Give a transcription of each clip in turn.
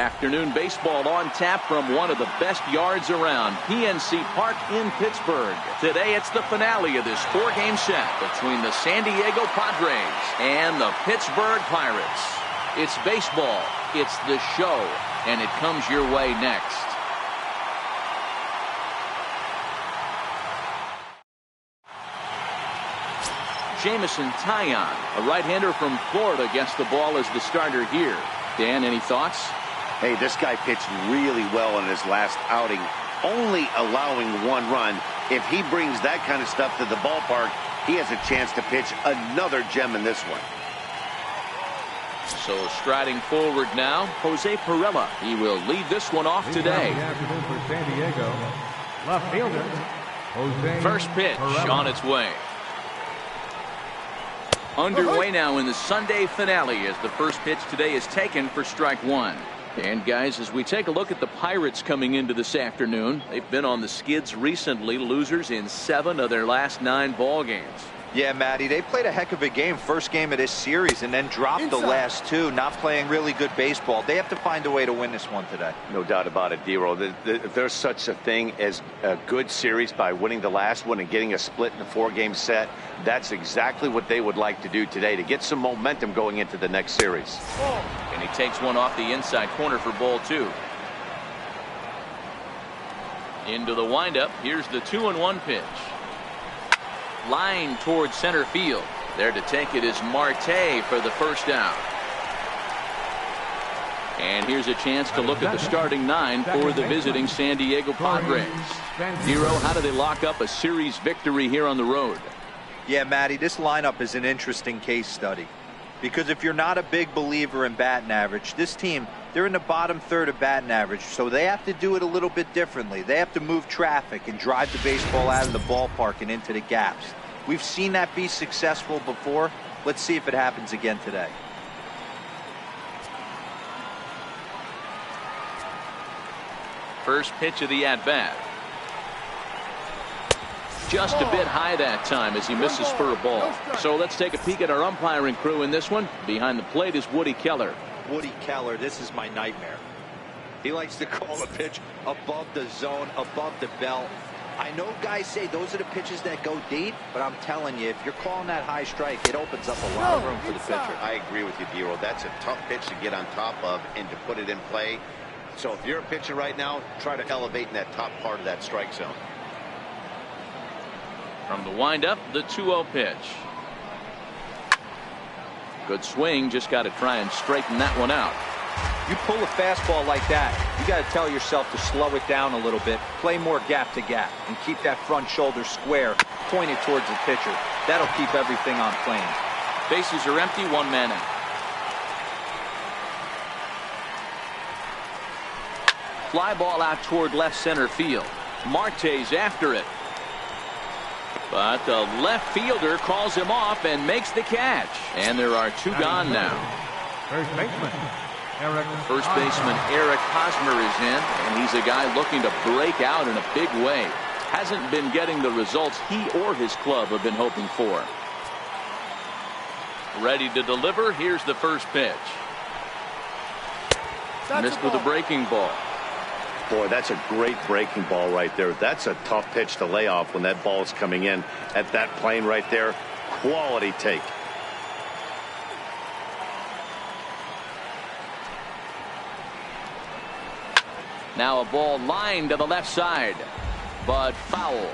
Afternoon baseball on tap from one of the best yards around, PNC Park in Pittsburgh. Today it's the finale of this 4-game set between the San Diego Padres and the Pittsburgh Pirates. It's baseball, it's the show, and it comes your way next. Jamison Taillon, a right-hander from Florida, gets the ball as the starter here. Dan, any thoughts? Hey, this guy pitched really well in his last outing, only allowing 1 run. If he brings that kind of stuff to the ballpark, he has a chance to pitch another gem in this one. So striding forward now, Jose Pirela. He will lead this one off today. For San Diego, left fielder, Jose First pitch Pirela. on its way. Underway now in the Sunday finale as the first pitch today is taken for strike 1. And guys, as we take a look at the Pirates coming into this afternoon, they've been on the skids recently, losers in 7 of their last 9 ball games. Yeah, Matty, they played a heck of a game, first game of this series, and then dropped the last 2, not playing really good baseball. They have to find a way to win this one today. No doubt about it, D-Roll. There's such a thing as a good series by winning the last one and getting a split in the 4-game set. That's exactly what they would like to do today to get some momentum going into the next series. And he takes one off the inside corner for ball 2. Into the windup. Here's the 2-1 pitch. Line towards center field. There to take it is Marte for the first out. And here's a chance to look at the starting 9 for the visiting San Diego Padres. Zero, how do they lock up a series victory here on the road? Yeah, Matty, this lineup is an interesting case study. Because if you're not a big believer in batting average, this team, they're in the bottom third of batting average, so they have to do it a little bit differently. They have to move traffic and drive the baseball out of the ballpark and into the gaps. We've seen that be successful before. Let's see if it happens again today. First pitch of the at-bat. Just a bit high that time as he misses for a ball. So let's take a peek at our umpiring crew in this one. Behind the plate is Woody Keller. Woody Keller, this is my nightmare. He likes to call a pitch above the zone, above the belt. I know guys say those are the pitches that go deep, but I'm telling you, if you're calling that high strike, it opens up a lot of room for the pitcher. I agree with you, D-Roll. That's a tough pitch to get on top of and to put it in play. So if you're a pitcher right now, try to elevate in that top part of that strike zone. From the windup, the 2-0 pitch. Good swing, just got to try and straighten that one out. You pull a fastball like that, you got to tell yourself to slow it down a little bit, play more gap to gap, and keep that front shoulder square, pointed towards the pitcher. That'll keep everything on plane. Bases are empty, 1 man out. Fly ball out toward left center field. Marte's after it. But the left fielder calls him off and makes the catch. And there are 2 gone now. First baseman, Eric. First baseman Eric Hosmer is in, and he's a guy looking to break out in a big way. Hasn't been getting the results he or his club have been hoping for. Ready to deliver. Here's the first pitch. Missed with a breaking ball. Boy, that's a great breaking ball right there. That's a tough pitch to lay off when that ball is coming in at that plane right there. Quality take. Now a ball lined to the left side, but foul.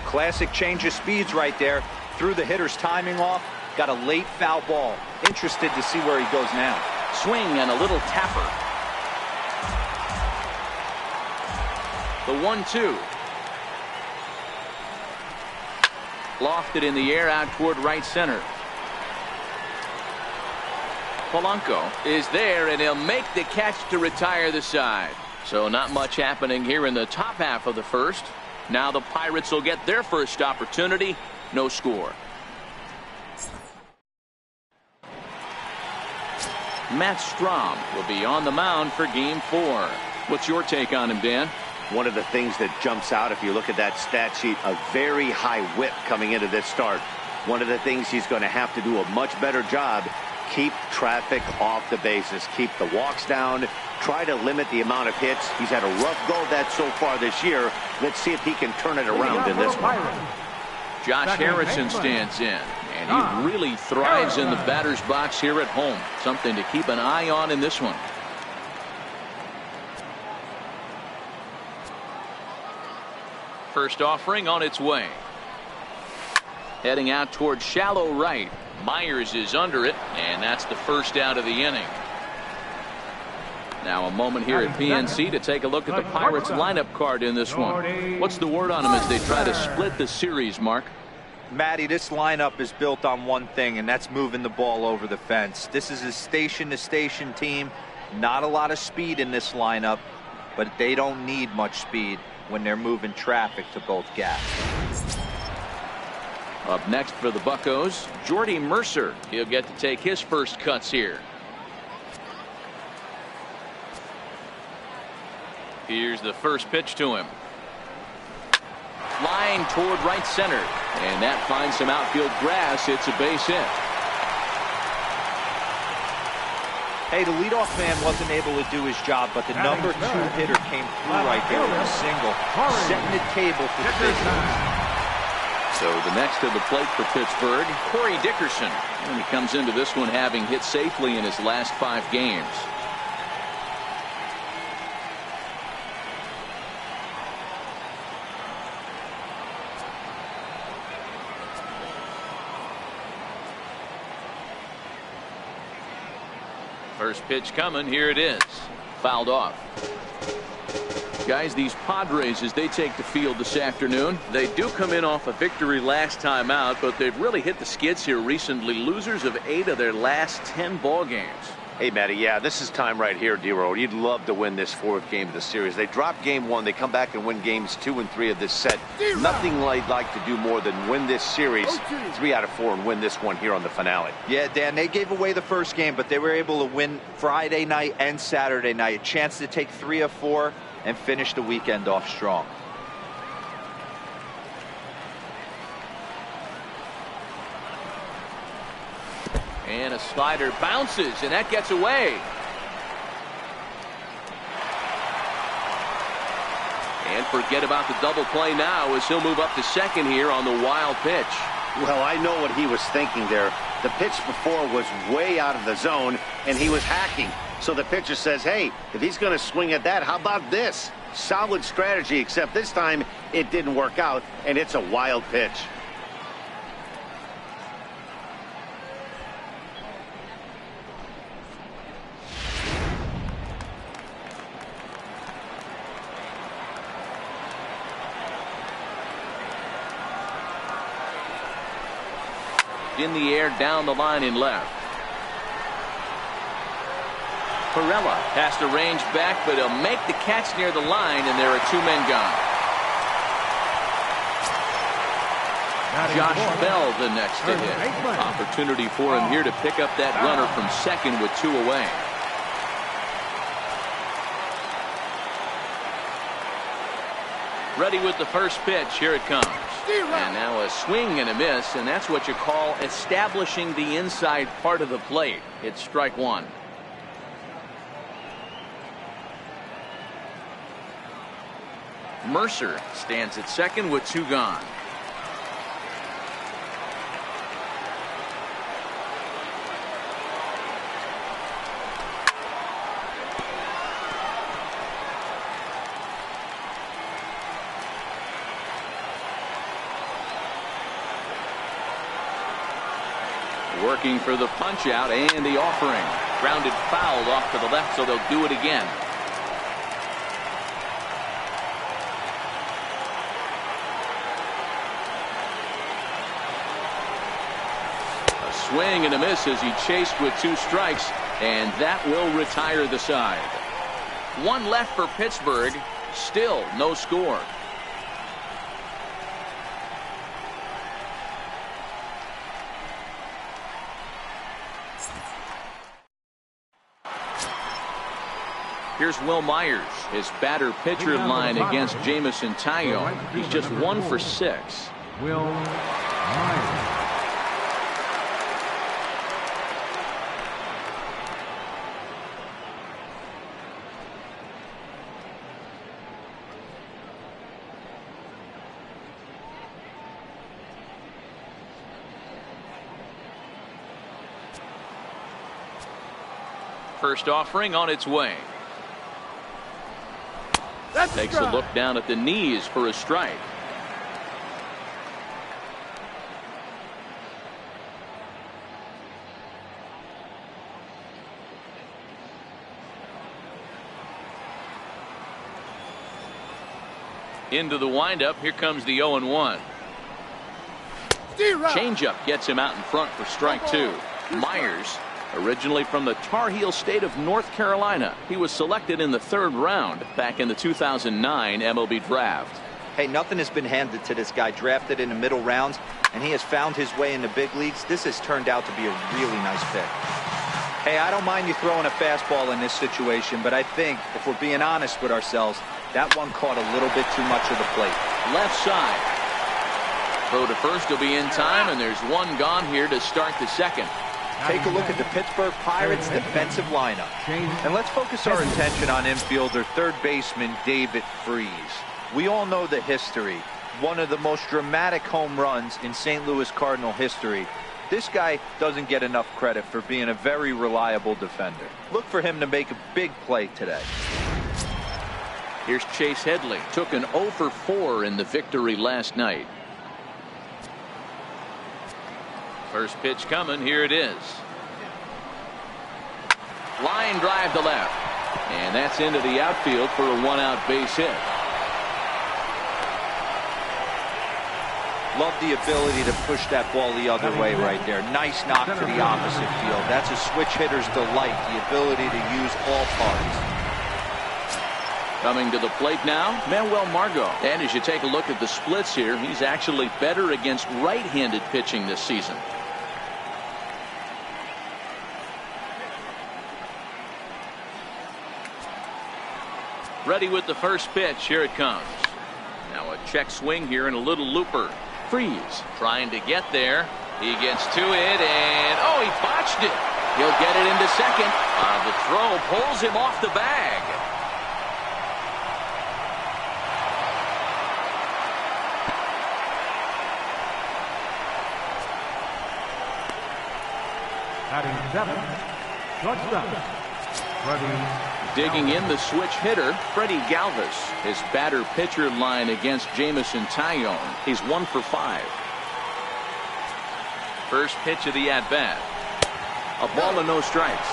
Classic change of speeds right there. Threw the hitter's timing off. Got a late foul ball. Interested to see where he goes now. Swing and a little tapper. The 1-2. Lofted in the air out toward right center. Polanco is there, and he'll make the catch to retire the side. So not much happening here in the top half of the first. Now the Pirates will get their first opportunity. No score. Matt Strahm will be on the mound for game 4. What's your take on him, Dan? One of the things that jumps out if you look at that stat sheet, a very high whip coming into this start. One of the things he's going to have to do a much better job keep traffic off the bases, keep the walks down, try to limit the amount of hits. He's had a rough go of that so far this year. Let's see if he can turn it around in this one. Josh Harrison stands in, and he really thrives in the batter's box here at home. Something to keep an eye on in this one. First offering on its way. Heading out towards shallow right. Myers is under it, and that's the first out of the inning. Now a moment here at PNC to take a look at the Pirates lineup card in this one. What's the word on them as they try to split the series, Mark? Matty, this lineup is built on one thing, and that's moving the ball over the fence. This is a station-to-station team. Not a lot of speed in this lineup, but they don't need much speed when they're moving traffic to both gaps. Up next for the Buccos, Jordy Mercer. He'll get to take his first cuts here. Here's the first pitch to him. Flying toward right center, and that finds some outfield grass. It's a base hit. Hey, the leadoff man wasn't able to do his job, but the number 2 hitter came through right there with a single, setting the table for the business. So the next to the plate for Pittsburgh, Corey Dickerson. And he comes into this one having hit safely in his last 5 games. First pitch coming. Here it is. Fouled off. Guys, these Padres, as they take the field this afternoon, they do come in off a victory last time out, but they've really hit the skids here recently. Losers of 8 of their last 10 ball games. Hey, Matty, yeah, this is time right here, D-Roll. You'd love to win this 4th game of the series. They drop game 1. They come back and win games 2 and 3 of this set. Nothing they'd like to do more than win this series 3 out of 4 and win this one here on the finale. Yeah, Dan, they gave away the first game, but they were able to win Friday night and Saturday night. A chance to take 3 of 4 and finish the weekend off strong. And a slider bounces, and that gets away. And forget about the double play now as he'll move up to second here on the wild pitch. Well, I know what he was thinking there. The pitch before was way out of the zone, and he was hacking. So the pitcher says, hey, if he's going to swing at that, how about this? Solid strategy, except this time it didn't work out, and it's a wild pitch. In the air, down the line in left. Perella has to range back, but he'll make the catch near the line, and there are 2 men gone. Josh Bell the next to hit. Opportunity for him here to pick up that runner from second with 2 away. Ready with the first pitch. Here it comes. And now a swing and a miss, and that's what you call establishing the inside part of the plate. It's strike 1. Mercer stands at second with 2 gone. Working for the punch out and the offering. Grounded foul off to the left, so they'll do it again. A swing and a miss as he chased with 2 strikes, and that will retire the side. 1 left for Pittsburgh. Still no score. Here's Will Myers, his batter-pitcher line against Jamison Taillon. He's just 1 for 6. Will Myers. first offering on its way. Takes a look down at the knees for a strike. Into the windup. Here comes the 0-1. Changeup gets him out in front for strike two. Myers, originally from the Tar Heel state of North Carolina. He was selected in the 3rd round back in the 2009 MLB draft. Hey, nothing has been handed to this guy. Drafted in the middle rounds, and he has found his way in the big leagues. This has turned out to be a really nice pick. Hey, I don't mind you throwing a fastball in this situation, but I think, if we're being honest with ourselves, that one caught a little bit too much of the plate. Left side. Throw to first will be in time, and there's one gone here to start the second. Take a look at the Pittsburgh Pirates defensive lineup. And let's focus our attention on infielder third baseman David Freese. We all know the history. One of the most dramatic home runs in St. Louis Cardinal history. This guy doesn't get enough credit for being a very reliable defender. Look for him to make a big play today. Here's Chase Headley. Took an 0 for 4 in the victory last night. First pitch coming. Here it is. Line drive to left. And that's into the outfield for a 1-out base hit. Love the ability to push that ball the other way right there. Nice knock to the opposite field. That's a switch hitter's delight, the ability to use all parts. Coming to the plate now, Manuel Margot. And as you take a look at the splits here, he's actually better against right-handed pitching this season. Ready with the first pitch. Here it comes. Now a check swing here and a little looper. Freeze trying to get there. He gets to it, and oh, he botched it. He'll get it into second. The throw pulls him off the bag. Batting 7, shortstop, Freddie. Digging in the switch hitter, Freddie Galvis. His batter-pitcher line against Jamison Tyone. He's 1 for 5. First pitch of the at-bat. A ball and no strikes.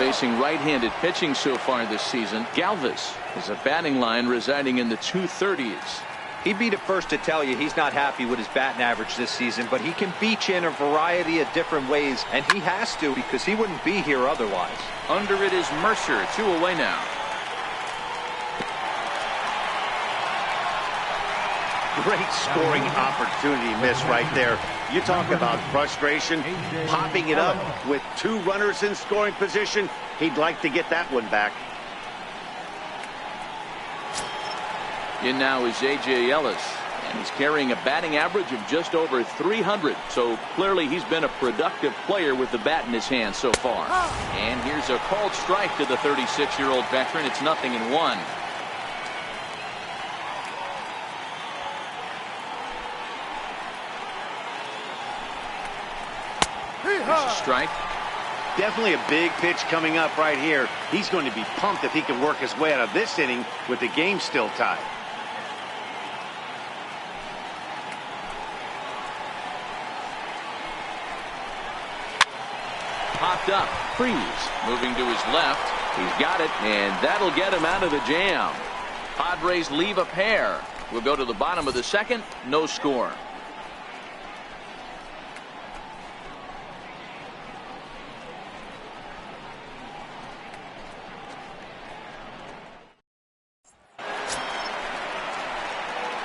Facing right-handed pitching so far this season, Galvis is a batting line residing in the 230s. He'd be the first to tell you he's not happy with his batting average this season, but he can beat you in a variety of different ways, and he has to because he wouldn't be here otherwise. Under it is Mercer, 2 away now. Great scoring opportunity miss right there. You talk about frustration, popping it up with 2 runners in scoring position. He'd like to get that one back. In now is A.J. Ellis, and he's carrying a batting average of just over 300. So clearly he's been a productive player with the bat in his hand so far. And here's a called strike to the 36-year-old veteran. It's 0-1. Here's a strike. Definitely a big pitch coming up right here. He's going to be pumped if he can work his way out of this inning with the game still tied. Popped up. Freeze moving to his left. He's got it, and that'll get him out of the jam. Padres leave a pair. We'll go to the bottom of the second. No score.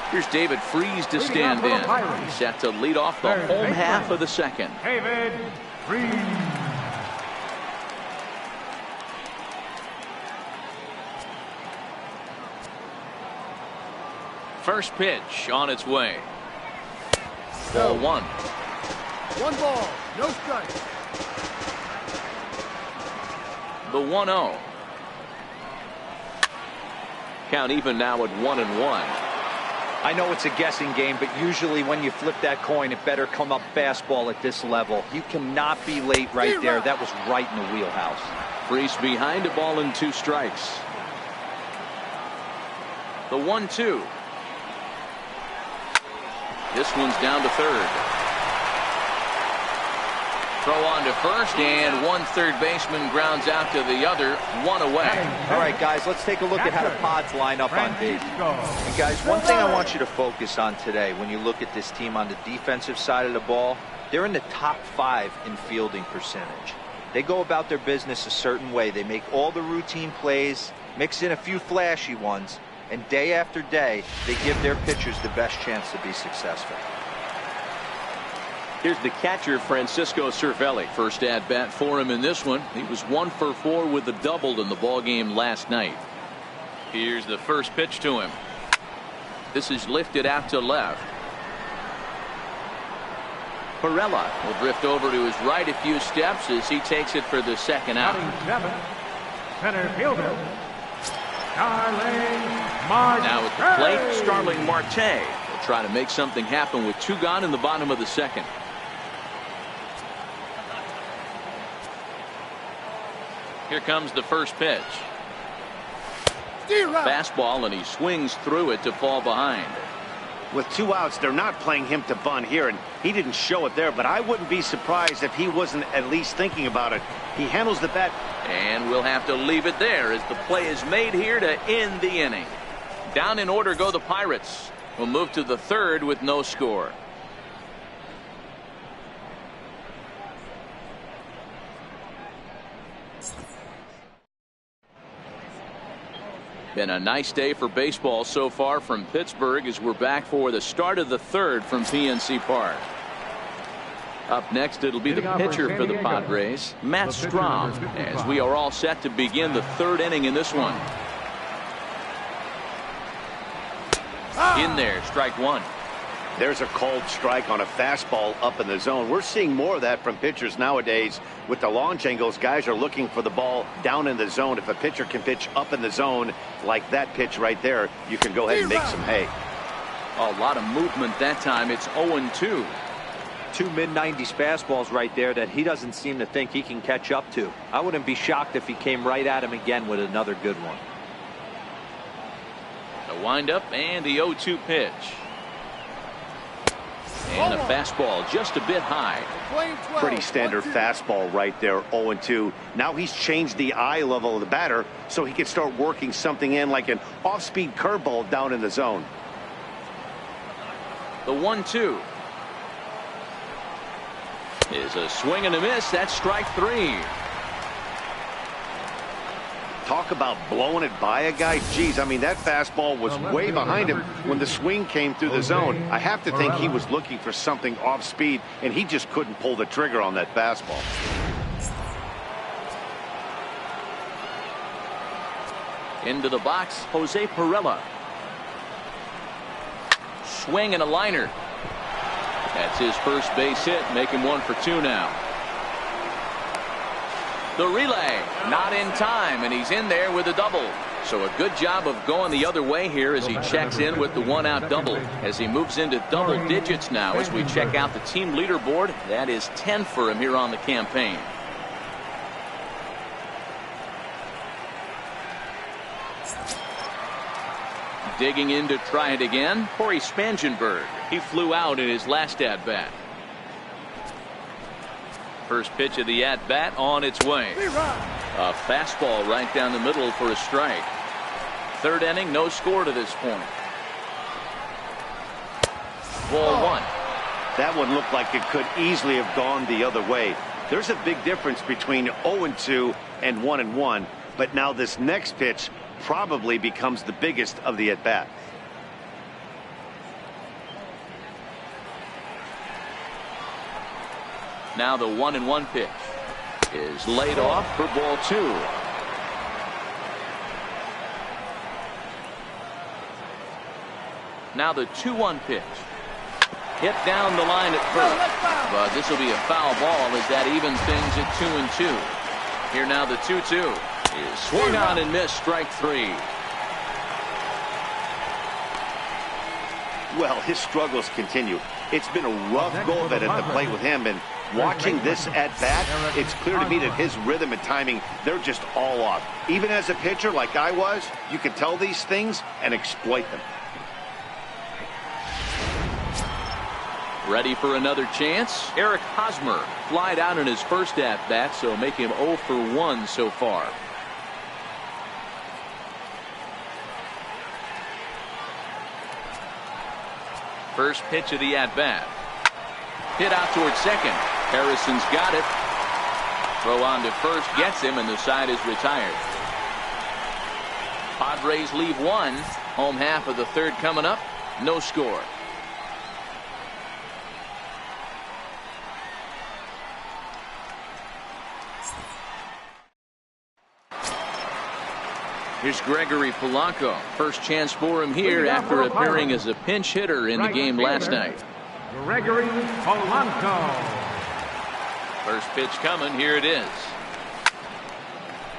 Here's David Freese to stand in. He's set to lead off the home half of the second. David Freese. First pitch on its way. Ball 1. 1 ball, no strike. The 1-0. Count even now at 1-1. I know it's a guessing game, but usually when you flip that coin, it better come up fastball at this level. You cannot be late right there. That was right in the wheelhouse. Freese behind, a ball and 2 strikes. The 1-2. This one's down to third. Throw on to first, and one third baseman grounds out to the other, 1 away. All right, guys, let's take a look at how the Pods line up on base. And guys, one thing I want you to focus on today when you look at this team on the defensive side of the ball, they're in the top 5 in fielding percentage. They go about their business a certain way. They make all the routine plays, mix in a few flashy ones, and day after day, they give their pitchers the best chance to be successful. Here's the catcher, Francisco Cervelli. First at bat for him in this one. He was 1 for 4 with a double in the ball game last night. Here's the first pitch to him. This is lifted out to left. Perella will drift over to his right a few steps as he takes it for the second out. Center fielder, Starling Marte. Now at the plate, Starling Marte will try to make something happen with 2 gone in the bottom of the second. Here comes the first pitch. Fastball, and he swings through it to fall behind. With 2 outs, they're not playing him to bunt here, and he didn't show it there, but I wouldn't be surprised if he wasn't at least thinking about it. He handles the bat. And we'll have to leave it there as the play is made here to end the inning. Down in order go the Pirates. We'll move to the third with no score. Been a nice day for baseball so far from Pittsburgh as we're back for the start of the third from PNC Park. Up next, it'll be the pitcher for the Padres, Matt Strahm, as we are all set to begin the third inning in this one. In there, strike 1. There's a called strike on a fastball up in the zone. We're seeing more of that from pitchers nowadays. With the launch angles, guys are looking for the ball down in the zone. If a pitcher can pitch up in the zone like that pitch right there, you can go ahead and make some hay. A lot of movement that time. It's 0-2. 2 mid-90s fastballs right there that he doesn't seem to think he can catch up to. I wouldn't be shocked if he came right at him again with another good one. The windup and the 0-2 pitch. And a fastball just a bit high. Pretty standard fastball right there, 0-2. Now he's changed the eye level of the batter so he can start working something in like an off-speed curveball down in the zone. The 1-2 is a swing and a miss. That's strike 3. Talk about blowing it by a guy. Geez, I mean, that fastball was way behind him when the swing came through the zone. I have to think he was looking for something off speed, and he just couldn't pull the trigger on that fastball. Into the box, Jose Perella. Swing and a liner. That's his first base hit, making 1 for 2 now. The relay, not in time, and he's in there with a double. So a good job of going the other way here as he checks in with the 1-out double. As he moves into double digits now as we check out the team leaderboard. That is 10 for him here on the campaign. Digging in to try it again, Corey Spangenberg. He flew out in his last at-bat. First pitch of the at-bat on its way. A fastball right down the middle for a strike. Third inning, no score to this point. Ball 1. That one looked like it could easily have gone the other way. There's a big difference between 0-2 and 1-1, but now this next pitch probably becomes the biggest of the at-bat. Now the 1-1 pitch is laid off for ball 2. Now the 2-1 pitch. Hit down the line at first. But this will be a foul ball as that evens things at 2-2. Here now the 2-2 is swung on and missed, strike 3. Well, his struggles continue. It's been a rough go of it at the plate with him, and watching this at-bat, it's clear to me that his rhythm and timing, they're just all off. Even as a pitcher like I was, you can tell these things and exploit them. Ready for another chance? Eric Hosmer flied out in his first at-bat, so make him 0 for 1 so far. First pitch of the at-bat. Hit out towards second. Harrison's got it. Throw on to first gets him, and the side is retired. Padres leave one. Home half of the third coming up. No score. Here's Gregory Polanco. First chance for him here after appearing as a pinch hitter in the game last night. Gregory Polanco. First pitch coming. Here it is.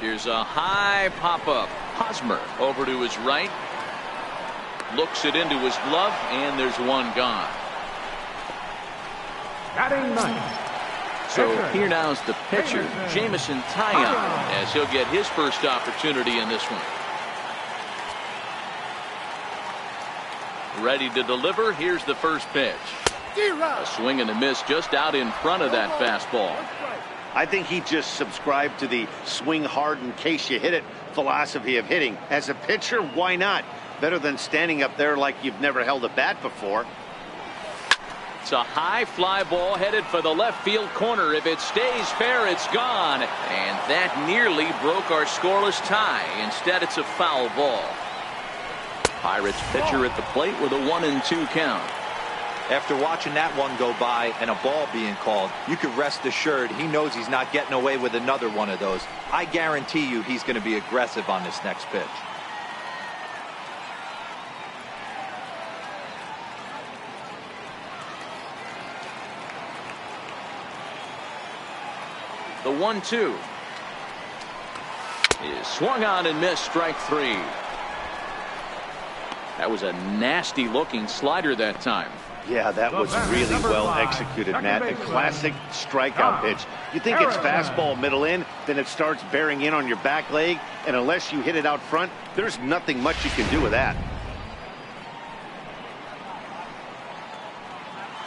Here's a high pop-up. Hosmer over to his right. Looks it into his glove, and there's one gone. Batting ninth. So here now is the pitcher, Jameson Taillon, as he'll get his first opportunity in this one. Ready to deliver. Here's the first pitch. A swing and a miss just out in front of that fastball. I think he just subscribed to the swing hard in case you hit it philosophy of hitting. As a pitcher, why not? Better than standing up there like you've never held a bat before. It's a high fly ball headed for the left field corner. If it stays fair, it's gone. And that nearly broke our scoreless tie. Instead, it's a foul ball. Pirates pitcher at the plate with a 1-2 count. After watching that one go by and a ball being called, you could rest assured he knows he's not getting away with another one of those. I guarantee you he's going to be aggressive on this next pitch. The 1-2 is swung on and missed. Strike three. That was a nasty looking slider that time. Yeah, that was really well executed, Matt. A classic strikeout pitch. You think it's fastball middle in, then it starts bearing in on your back leg, and unless you hit it out front, there's nothing much you can do with that.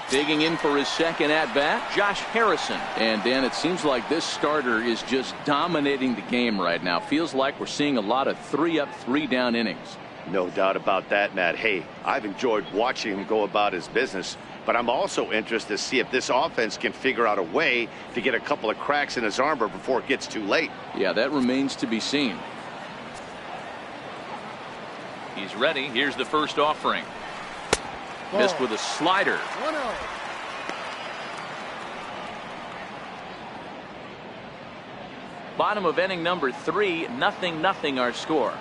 Digging in for his second at-bat, Josh Harrison. And Dan, it seems like this starter is just dominating the game right now. Feels like we're seeing a lot of 3-up, 3-down innings. No doubt about that, Matt. Hey, I've enjoyed watching him go about his business, but I'm also interested to see if this offense can figure out a way to get a couple of cracks in his armor before it gets too late. Yeah, that remains to be seen. He's ready. Here's the first offering. Missed with a slider. 1-0. Bottom of inning number 3, 0-0 our score.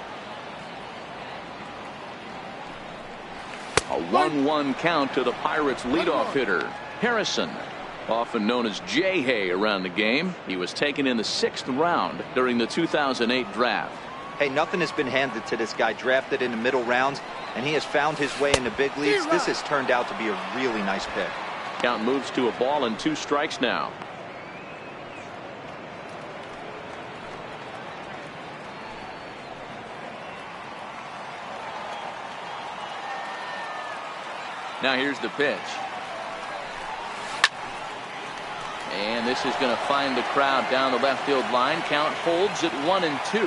A 1-1 count to the Pirates leadoff hitter, Harrison, often known as J-Hay around the game. He was taken in the 6th round during the 2008 draft. Hey, nothing has been handed to this guy. Drafted in the middle rounds, and he has found his way in the big leagues. This has turned out to be a really nice pick. Count moves to a ball and 2 strikes now. Now here's the pitch. And this is going to find the crowd down the left field line. Count holds at 1-2.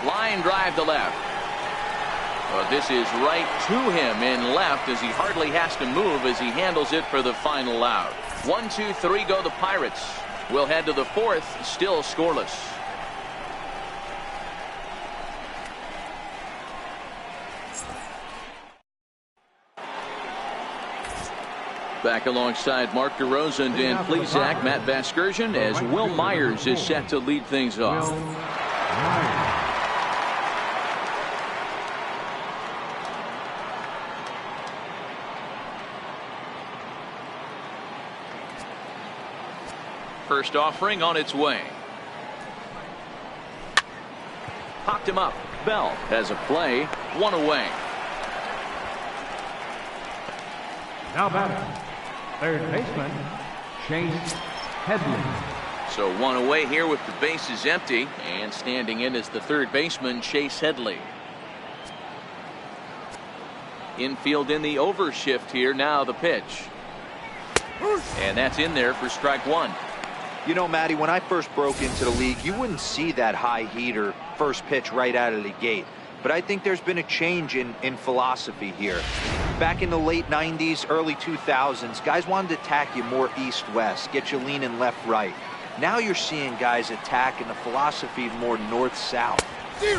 Line drive to left. Well, this is right to him in left as he hardly has to move as he handles it for the final out. 1, 2, 3 go the Pirates. We'll head to the 4th, still scoreless. Back alongside Mark DeRosa and Dan Plesac, Matt Vasgersian, as Will Myers is set to lead things off. First offering on its way. popped him up. Bell has a play, 1 away. Now batting, third baseman, Chase Headley. So 1 away here with the bases empty, and standing in is the third baseman, Chase Headley. Infield in the overshift here. Now the pitch. And that's in there for strike 1. You know, Matty, when I first broke into the league, you wouldn't see that high heater first pitch right out of the gate. But I think there's been a change in philosophy here. Back in the late 90s, early 2000s, guys wanted to attack you more east-west, get you leaning left-right. Now you're seeing guys attack in the philosophy more north-south.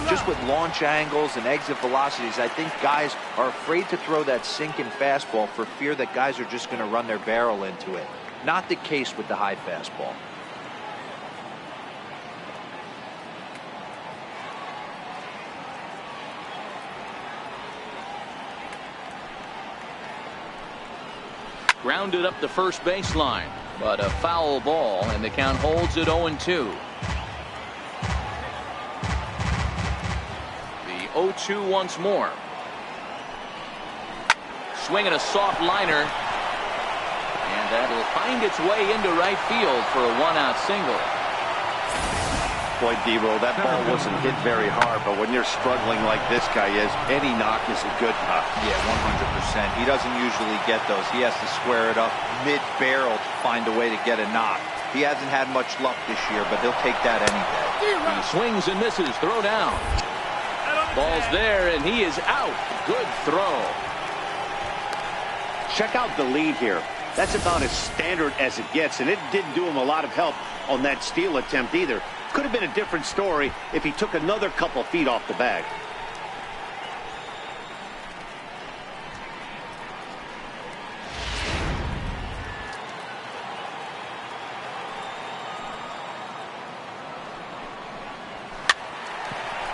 Just with launch angles and exit velocities, I think guys are afraid to throw that sinking fastball for fear that guys are just going to run their barrel into it. Not the case with the high fastball. Grounded up the first baseline, but a foul ball, and the count holds at 0-2. The 0-2 once more. Swinging a soft liner, and that'll find its way into right field for a 1-out single. Boy, D-Roll, that ball wasn't hit very hard, but when you're struggling like this guy is, any knock is a good knock. Yeah, 100%. He doesn't usually get those. He has to square it up mid-barrel to find a way to get a knock. He hasn't had much luck this year, but he'll take that any day. He swings and misses. Throw down. Ball's there, and he is out. Good throw. Check out the lead here. That's about as standard as it gets, and it didn't do him a lot of help on that steal attempt either. Could have been a different story if he took another couple feet off the bag.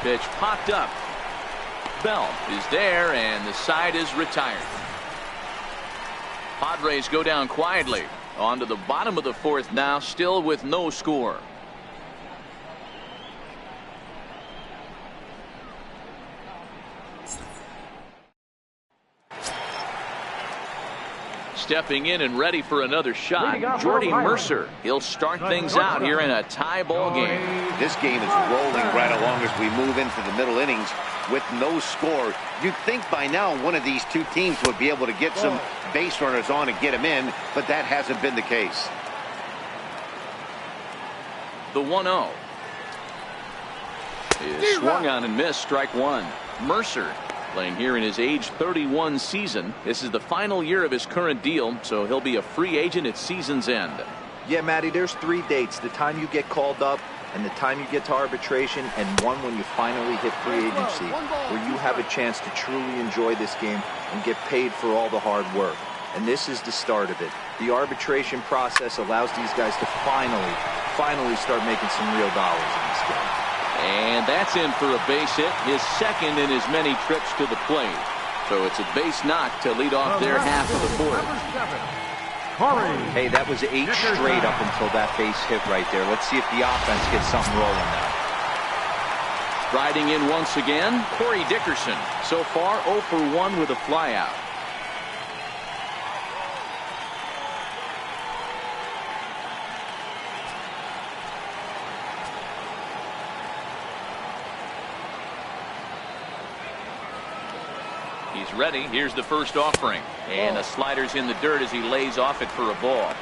Pitch popped up. Bell is there, and the side is retired. Padres go down quietly. On to the bottom of the fourth now, still with no score. Stepping in and ready for another shot, Jordy Mercer. He'll start things out here in a tie ball game. This game is rolling right along as we move into the middle innings with no score. You'd think by now one of these two teams would be able to get some base runners on and get them in, but that hasn't been the case. The 1-0 is swung on and missed. Strike 1. Mercer playing here in his age 31 season. This is the final year of his current deal, so he'll be a free agent at season's end. Yeah, Matty, there's 3 dates. The time you get called up, and the time you get to arbitration, and one when you finally hit free agency, where you have a chance to truly enjoy this game and get paid for all the hard work. And this is the start of it. The arbitration process allows these guys to finally start making some real dollars in this game. And that's in for a base hit, his second in as many trips to the plate. So it's a base knock to lead off their half of the fourth. Hey, that was 8 straight up until that base hit right there. Let's see if the offense gets something rolling now. Riding in once again, Corey Dickerson. So far 0 for 1 with a flyout. He's ready. Here's the first offering. And the slider's in the dirt as he lays off it for a ball.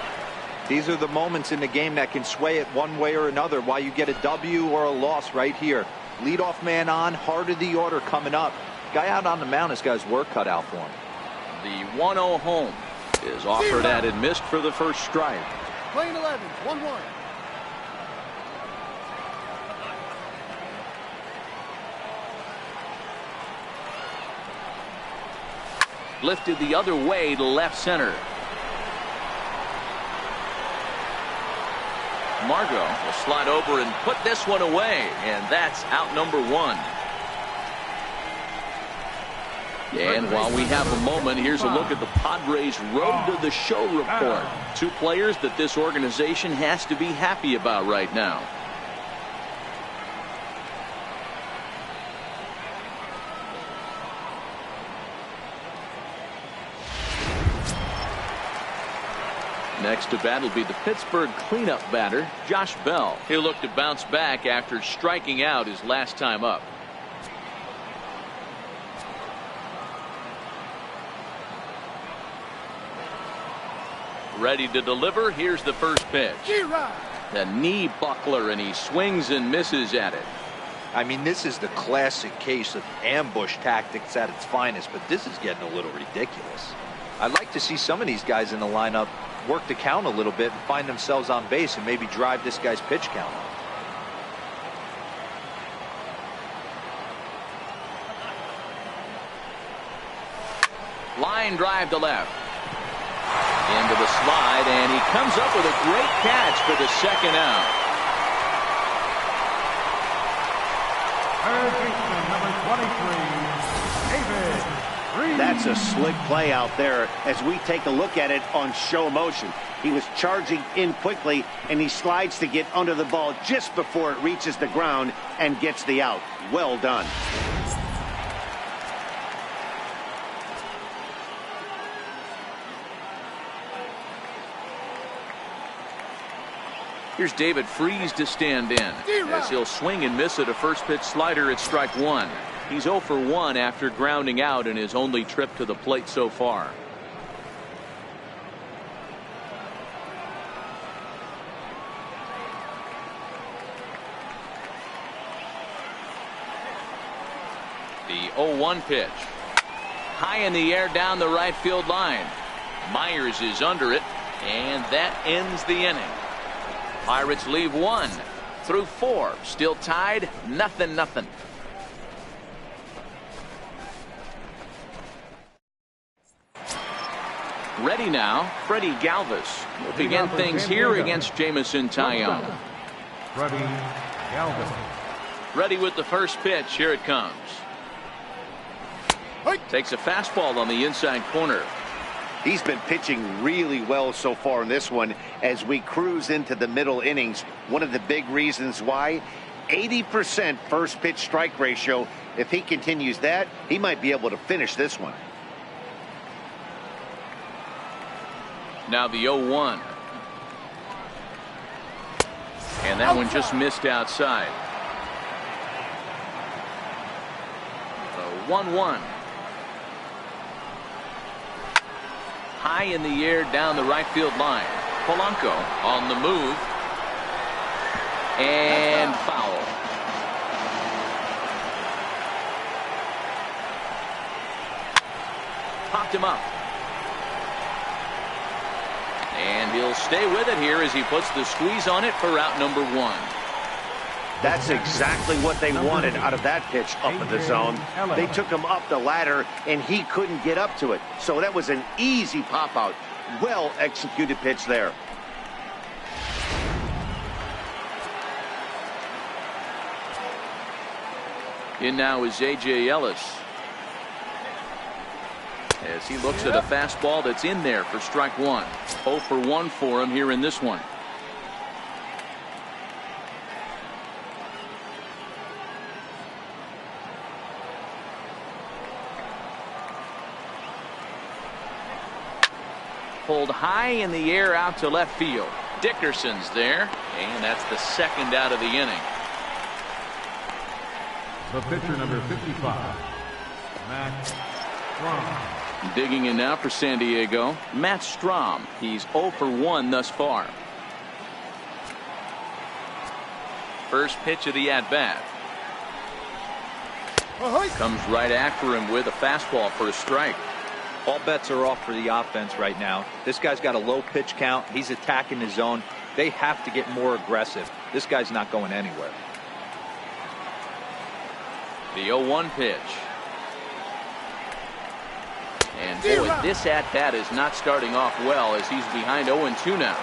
These are the moments in the game that can sway it one way or another. Why you get a W or a loss right here. Leadoff man on, heart of the order coming up. Guy out on the mound has got his work cut out for him. The 1-0 home is offered at and missed for the first strike. Playing 11, 1-1. Lifted the other way to left center. Margot will slide over and put this one away, and that's out number 1. And while we have a moment, here's a look at the Padres' Road to the Show report. 2 players that this organization has to be happy about right now. Next to bat will be the Pittsburgh cleanup batter, Josh Bell. He'll look to bounce back after striking out his last time up. Ready to deliver. Here's the first pitch. The knee buckler, and he swings and misses at it. I mean, this is the classic case of ambush tactics at its finest, but this is getting a little ridiculous. I'd like to see some of these guys in the lineup work the count a little bit and find themselves on base and maybe drive this guy's pitch count up. Line drive to left. Into the slide, and he comes up with a great catch for the second out. Third baseman, number 23, David. That's a slick play out there as we take a look at it on show motion. He was charging in quickly, and he slides to get under the ball just before it reaches the ground and gets the out. Well done. Here's David Freese to stand in as he'll swing and miss at a first pitch slider at strike one. He's 0 for 1 after grounding out in his only trip to the plate so far. The 0-1 pitch. High in the air down the right field line. Myers is under it, and that ends the inning. Pirates leave 1 through 4. Still tied, 0-0. Ready now, Freddie Galvis will begin things here against Jamison Tyone. Freddie Galvis. Ready with the first pitch. Here it comes. Takes a fastball on the inside corner. He's been pitching really well so far in this one as we cruise into the middle innings. One of the big reasons why, 80% first pitch strike ratio. If he continues that, he might be able to finish this one. Now the 0-1. And that one just missed outside. The 1-1. High in the air down the right field line. Polanco on the move. And foul. Popped him up. And he'll stay with it here as he puts the squeeze on it for out number 1. That's exactly what they wanted out of that pitch up in the zone. They took him up the ladder, and he couldn't get up to it. So that was an easy pop-out. Well-executed pitch there. In now is A.J. Ellis, as he looks at a fastball that's in there for strike 1. 0 for 1 for him here in this one. Pulled high in the air out to left field. Dickerson's there, and that's the second out of the inning. The pitcher, number 55, Matt Strom. Digging in now for San Diego, Matt Strom. He's 0 for 1 thus far. First pitch of the at-bat. Comes right after him with a fastball for a strike. All bets are off for the offense right now. This guy's got a low pitch count. He's attacking the zone. They have to get more aggressive. This guy's not going anywhere. The 0-1 pitch. And boy, this at-bat is not starting off well as he's behind 0-2 now.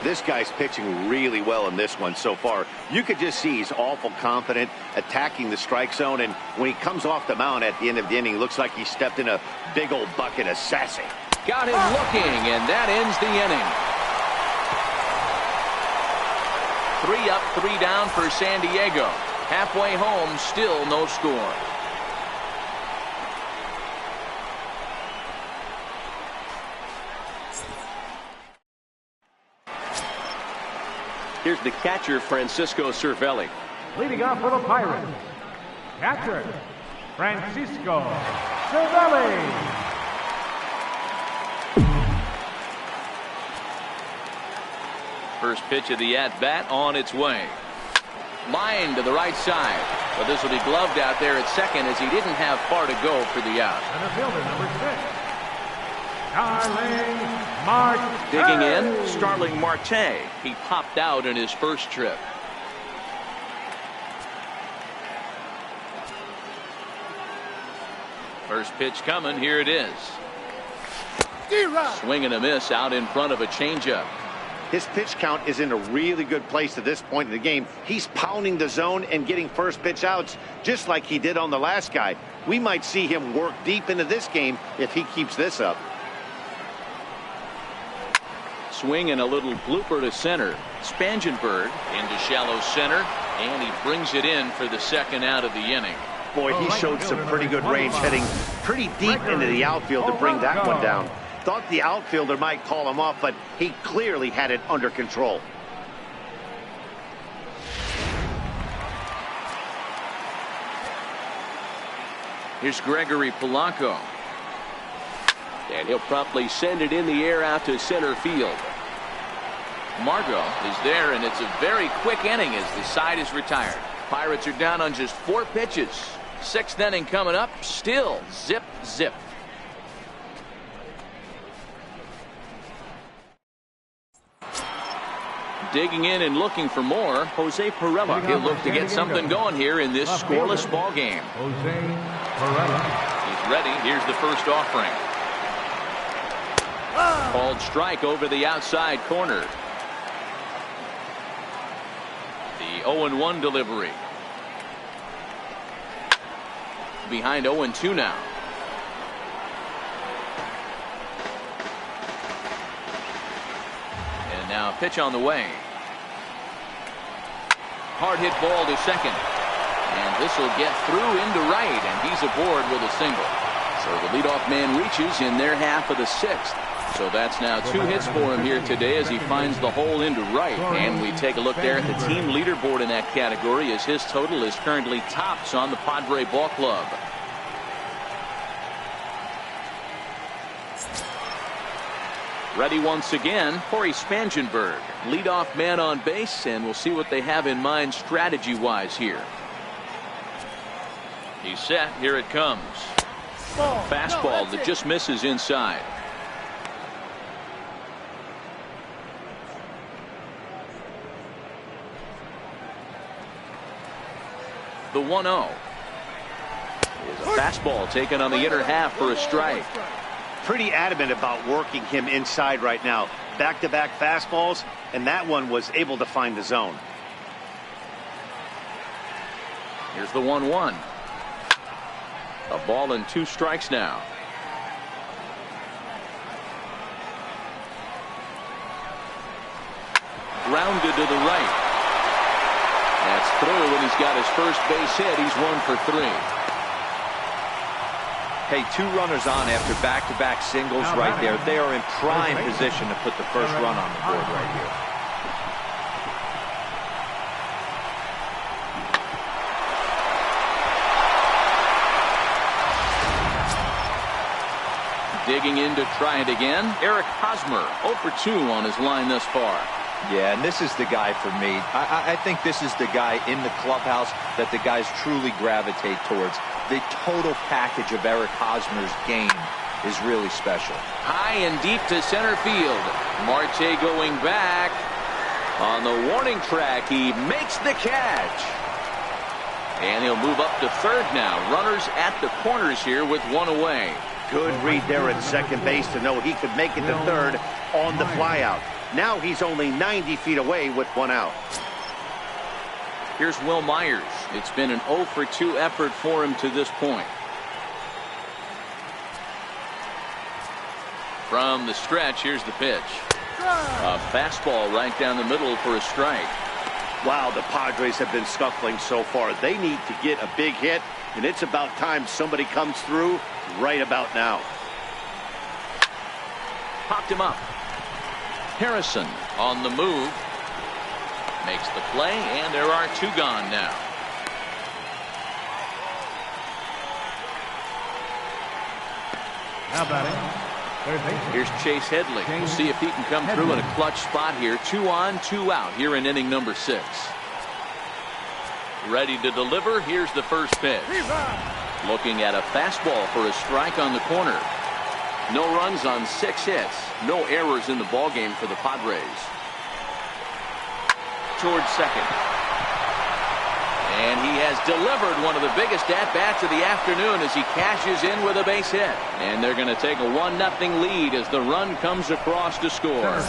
This guy's pitching really well in this one so far. You could just see he's awful confident attacking the strike zone, and when he comes off the mound at the end of the inning, looks like he stepped in a big old bucket of sassy. Got him looking, and that ends the inning. 3 up, 3 down for San Diego. Halfway home, still no score. Here's the catcher, Francisco Cervelli. Leading off for the Pirates, catcher, Francisco Cervelli. First pitch of the at-bat on its way. Line to the right side. But this will be gloved out there at second as he didn't have far to go for the out. Center fielder, number 6, Starling Marte. Digging in, Starling Marte. He popped out in his first trip. First pitch coming. Here it is. Swing and a miss out in front of a changeup. His pitch count is in a really good place at this point in the game. He's pounding the zone and getting first pitch outs just like he did on the last guy. We might see him work deep into this game if he keeps this up. Swing and a little blooper to center. Spangenberg into shallow center, and he brings it in for the second out of the inning. Boy, he showed some pretty good range, heading pretty deep into the outfield to bring that one down. Thought the outfielder might call him off, but he clearly had it under control. Here's Gregory Polanco. And he'll promptly send it in the air out to center field. Margot is there, and it's a very quick inning as the side is retired. Pirates are down on just 4 pitches. 6th inning coming up. Still zip, zip. Digging in and looking for more, Jose Pirela. He'll look to get something going here in this scoreless ball game. Jose Pirela. He's ready. Here's the first offering. Called strike over the outside corner. The 0-1 delivery. Behind 0-2 now. And now pitch on the way. Hard hit ball to second. And this will get through into right, and he's aboard with a single. So the leadoff man reaches in their half of the 6th. So that's now 2 hits for him here today as he finds the hole into right. And we take a look there at the team leaderboard in that category as his total is currently tops on the Padre Ball Club. Ready once again, Corey Spangenberg, leadoff man on base, and we'll see what they have in mind strategy-wise here. He's set. Here it comes. Fastball that just misses inside. The 1-0 is a fastball taken on the inner half for a strike. Pretty adamant about working him inside right now. Back-to-back fastballs, and that one was able to find the zone. Here's the 1-1. A ball and 2 strikes now. Grounded to the right. That's through, and he's got his first base hit. He's 1 for 3. Hey, 2 runners on after back-to-back singles right there. They are in prime position to put the first run on the board right here. Digging in to try it again. Eric Hosmer, 0 for 2 on his line thus far. Yeah, and this is the guy for me. I think this is the guy in the clubhouse that the guys truly gravitate towards. The total package of Eric Hosmer's game is really special. High and deep to center field. Marte going back. On the warning track, he makes the catch. And he'll move up to third now. Runners at the corners here with 1 away. Good read there at second base to know he could make it to third on the flyout. Now he's only 90 feet away with 1 out. Here's Will Myers. It's been an 0 for 2 effort for him to this point. From the stretch, here's the pitch. A fastball right down the middle for a strike. Wow, the Padres have been scuffling so far. They need to get a big hit, and it's about time somebody comes through right about now. Popped him up. Harrison on the move. Makes the play, and there are 2 gone now. Now batting, third base. Here's Chase Headley. We'll see if he can come through in a clutch spot here. 2 on, 2 out here in inning number 6. Ready to deliver. Here's the first pitch. Looking at a fastball for a strike on the corner. No runs on 6 hits. No errors in the ballgame for the Padres. Towards second. And he has delivered one of the biggest at-bats of the afternoon as he cashes in with a base hit. And they're going to take a 1-0 lead as the run comes across to score.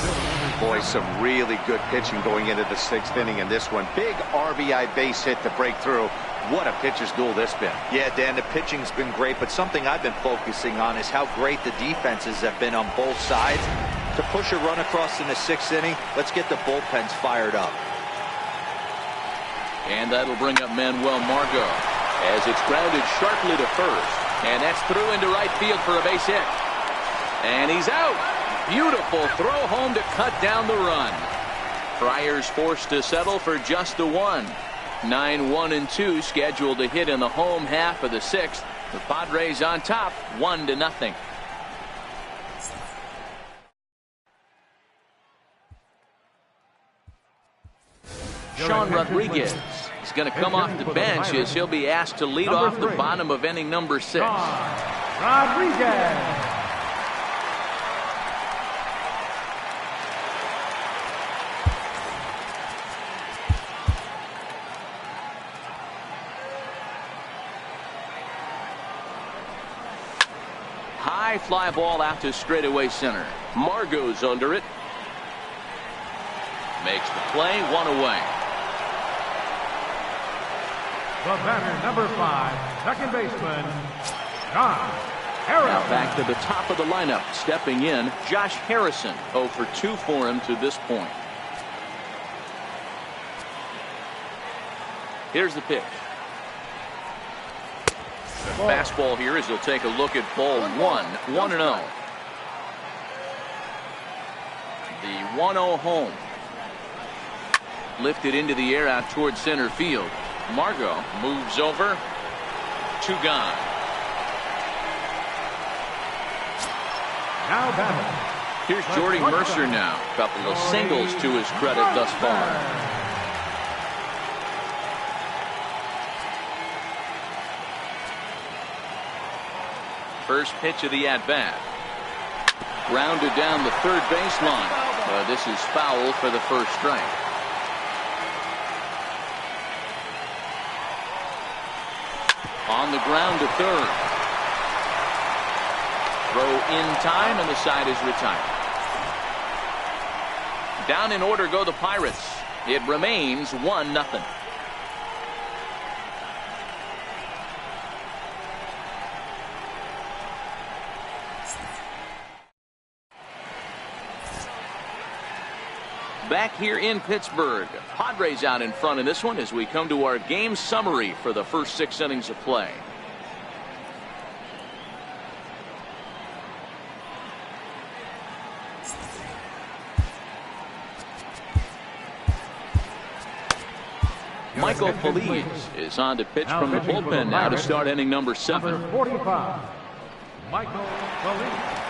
Boy, some really good pitching going into the 6th inning in this one. Big RBI base hit to break through. What a pitcher's duel this been. Yeah, Dan, the pitching's been great, but something I've been focusing on is how great the defenses have been on both sides. To push a run across in the 6th inning, let's get the bullpens fired up. And that'll bring up Manuel Margot as it's grounded sharply to first. And that's through into right field for a base hit. And he's out. Beautiful throw home to cut down the run. Friars forced to settle for just the 1. 9-1-2 scheduled to hit in the home half of the 6th. The Padres on top 1-0. Sean Rodriguez is going to come off the bench as he'll be asked to lead off the bottom of inning number 6. Rodriguez. High fly ball out to straightaway center. Margot's under it. Makes the play, 1 away. The batter, number 5, second baseman, John Harrison. Now back to the top of the lineup. Stepping in, Josh Harrison. 0 for 2 for him to this point. Here's the pitch. The fastball here as he'll take a look at ball 1. 1-0. The 1-0 home. Lifted into the air out towards center field. Margot moves over. 2 gone. Now batting. Here's Jordy Mercer now. Couple of singles to his credit thus far. First pitch of the at-bat. Grounded down the third baseline. This is foul for the first strike. On the ground to third. Throw in time and the side is retired. Down in order go the Pirates. It remains 1-0. Back here in Pittsburgh, Padres out in front in this one as we come to our game summary for the first 6 innings of play. Michael Feliz is on to pitch from the bullpen now to start inning number 7. Number 45, Michael Feliz.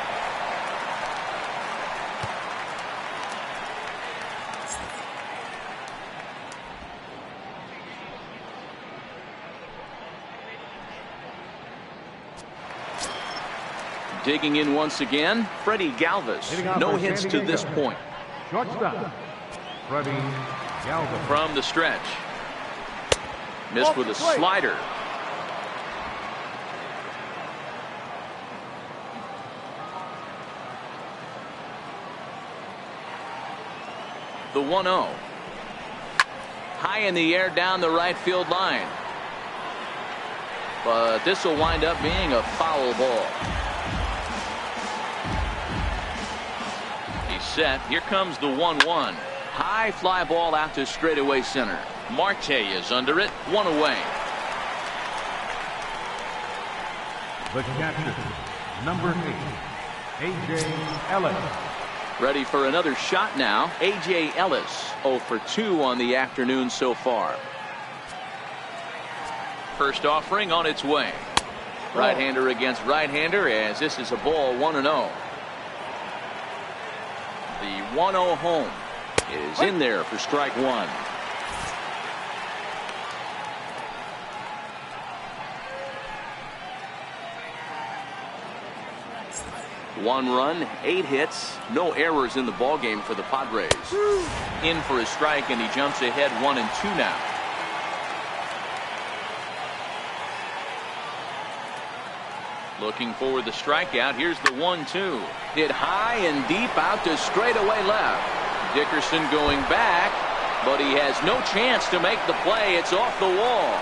Digging in once again, Freddie Galvis. No hits to this point. Shortstop, Freddie Galvis. From the stretch. Missed with a slider. The 1-0. High in the air down the right field line. But this will wind up being a foul ball. Set. Here comes the 1-1. High fly ball out to straightaway center. Marte is under it. 1 away. The catcher, number 8, A.J. Ellis. Ready for another shot now. A.J. Ellis 0 for 2 on the afternoon so far. First offering on its way. Right-hander against right-hander, as this is a ball 1-0. The 1-0 home is in there for strike one. One run, 8 hits, no errors in the ballgame for the Padres. In for a strike, and he jumps ahead 1-2 now. Looking for the strikeout. Here's the 1-2. Hit high and deep out to straightaway left. Dickerson going back, but he has no chance to make the play. It's off the wall.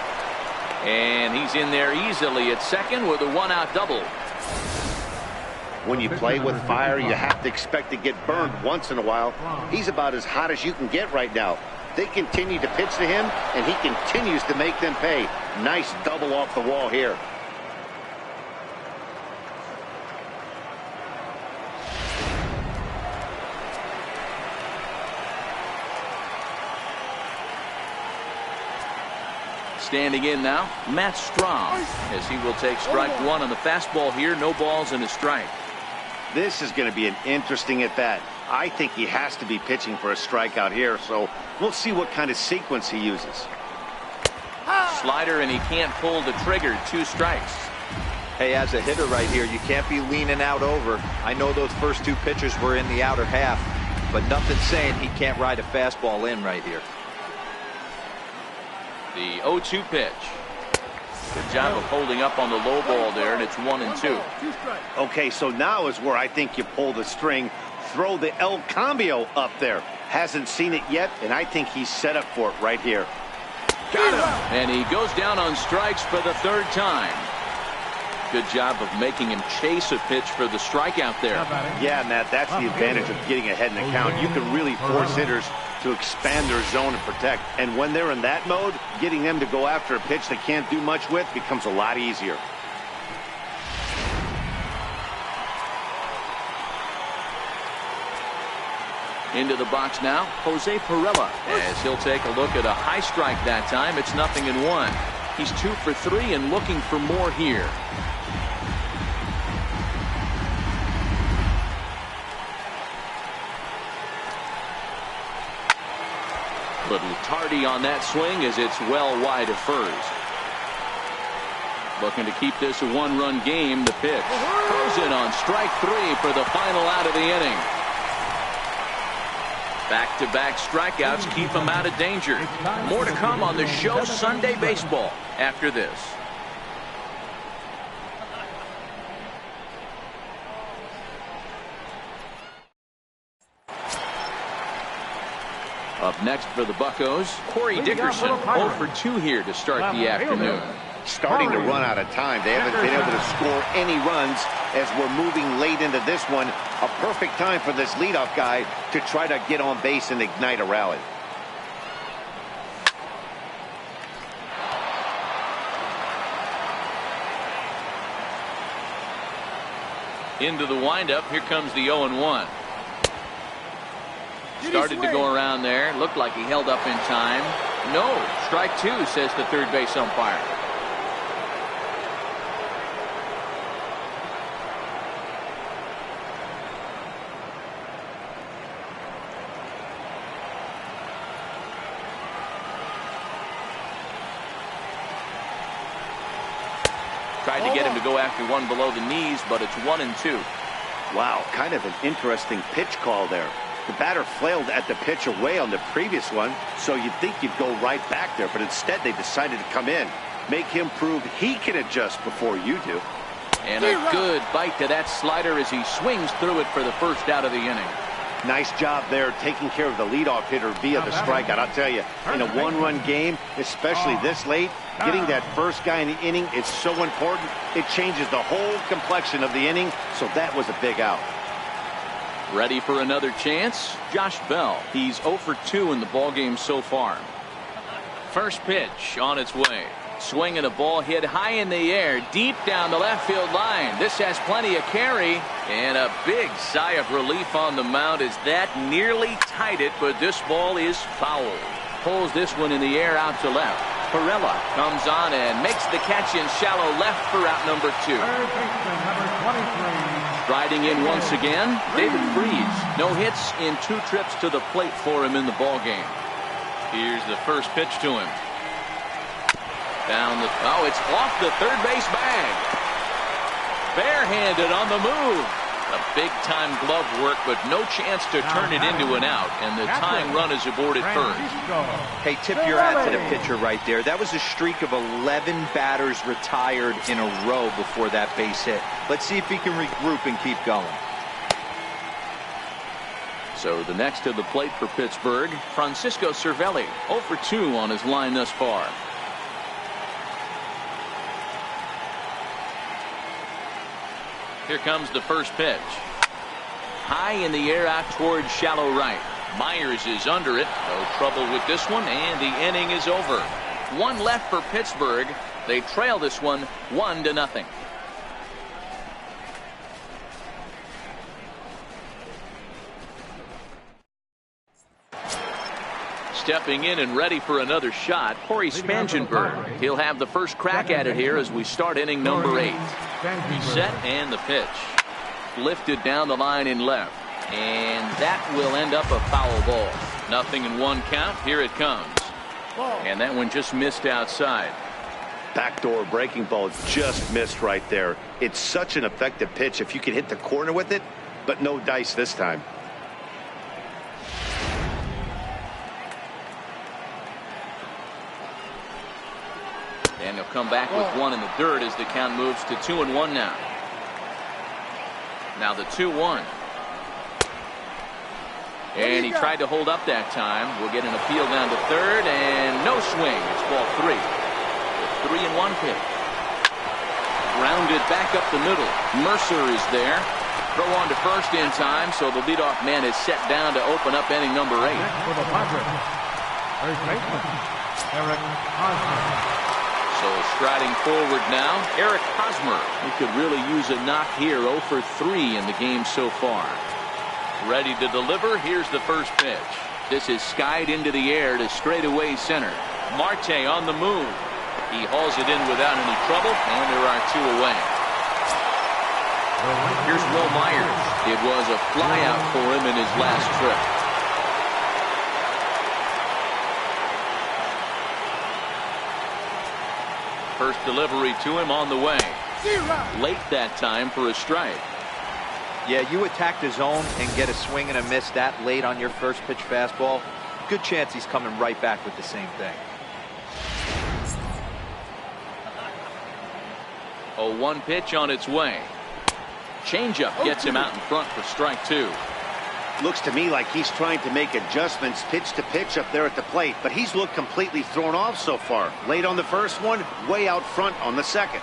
And he's in there easily at second with a 1-out double. When you play with fire, you have to expect to get burned once in a while. He's about as hot as you can get right now. They continue to pitch to him, and he continues to make them pay. Nice double off the wall here. Standing in now, Matt Strom, as he will take strike one on the fastball here. No balls and a strike. This is going to be an interesting at bat. I think he has to be pitching for a strikeout here, so we'll see what kind of sequence he uses. Slider, and he can't pull the trigger. 2 strikes. Hey, as a hitter right here, you can't be leaning out over. I know those first 2 pitches were in the outer half, but nothing saying he can't ride a fastball in right here. The 0-2 pitch. Good job of holding up on the low ball there, and it's 1-2. Okay, so now is where I think you pull the string. Throw the El Cambio up there. Hasn't seen it yet, and I think he's set up for it right here. Got him. And he goes down on strikes for the 3rd time. Good job of making him chase a pitch for the strikeout there. Yeah, Matt, that's the advantage of getting ahead in the count. You can really force hitters to expand their zone and protect. And when they're in that mode, getting them to go after a pitch they can't do much with becomes a lot easier. Into the box now, Jose Pirela, as he'll take a look at a high strike that time. It's 0-1. He's 2 for 3 and looking for more here. Little tardy on that swing as it's well wide of first. Looking to keep this a 1-run game. The pitch goes in on strike 3 for the final out of the inning. Back-to-back strikeouts keep him out of danger. More to come on the show Sunday Baseball after this. Up next for the Buccos, Corey Dickerson, 0 for 2 here to start the afternoon. Starting to run out of time. They haven't been able to score any runs as we're moving late into this one. A perfect time for this leadoff guy to try to get on base and ignite a rally. Into the windup. Here comes the 0-1. Started to go around there. Looked like he held up in time. No. Strike 2, says the third base umpire. Tried to get him to go after one below the knees, but it's 1-2. Wow, kind of an interesting pitch call there. The batter flailed at the pitch away on the previous one, so you'd think you'd go right back there, but instead they decided to come in. Make him prove he can adjust before you do. And a good bite to that slider as he swings through it for the first out of the inning. Nice job there taking care of the leadoff hitter via the strikeout. I'll tell you, in a 1-run game, especially this late, getting that first guy in the inning is so important. It changes the whole complexion of the inning, so that was a big out. Ready for another chance? Josh Bell. He's 0 for 2 in the ballgame so far. First pitch on its way. Swinging a ball hit high in the air, deep down the left field line. This has plenty of carry, and a big sigh of relief on the mound as that nearly tied it, but this ball is foul. Pulls this one in the air out to left. Perella comes on and makes the catch in shallow left for out number 2. Third baseman, number 23. Riding in once again, David Freese. No hits in 2 trips to the plate for him in the ballgame. Here's the first pitch to him. Down the, it's off the third base bag. Barehanded on the move. A big-time glove work, but no chance to turn it into an out, and the tying run is aboard at first. Hey, tip your hat to the pitcher right there. That was a streak of 11 batters retired in a row before that base hit. Let's see if he can regroup and keep going. So the next to the plate for Pittsburgh, Francisco Cervelli, 0 for 2 on his line thus far. Here comes the first pitch. High in the air out towards shallow right. Myers is under it. No trouble with this one, and the inning is over. 1 left for Pittsburgh. They trail this one 1-0. Stepping in and ready for another shot, Corey Spangenberg. He'll have the first crack at it here as we start inning number 8. Set and the pitch. Lifted down the line in left. And that will end up a foul ball. 0-1 count. Here it comes. And that one just missed outside. Backdoor breaking ball just missed right there. It's such an effective pitch if you can hit the corner with it, but no dice this time. And he'll come back with 1 in the dirt as the count moves to 2-1 now. Now the 2-1. And he tried to hold up that time. We'll get an appeal down to third, and no swing. It's ball 3. The 3-1 pitch. Grounded back up the middle. Mercer is there. Throw on to first in time, so the leadoff man is set down to open up inning number 8. Next for the Padres, third baseman, Eric Hosmer. So striding forward now, Eric Hosmer. He could really use a knock here. 0 for 3 in the game so far. Ready to deliver. Here's the first pitch. This is skied into the air to straightaway center. Marte on the move. He hauls it in without any trouble, and there are 2 away. Here's Will Myers. It was a flyout for him in his last trip. First delivery to him on the way. Late that time for a strike. Yeah, you attack the zone and get a swing and a miss that late on your first pitch fastball. Good chance he's coming right back with the same thing. 0-1 pitch on its way. Changeup gets him out in front for strike 2. Looks to me like he's trying to make adjustments pitch to pitch up there at the plate, but he's looked completely thrown off so far. Late on the first one, way out front on the second.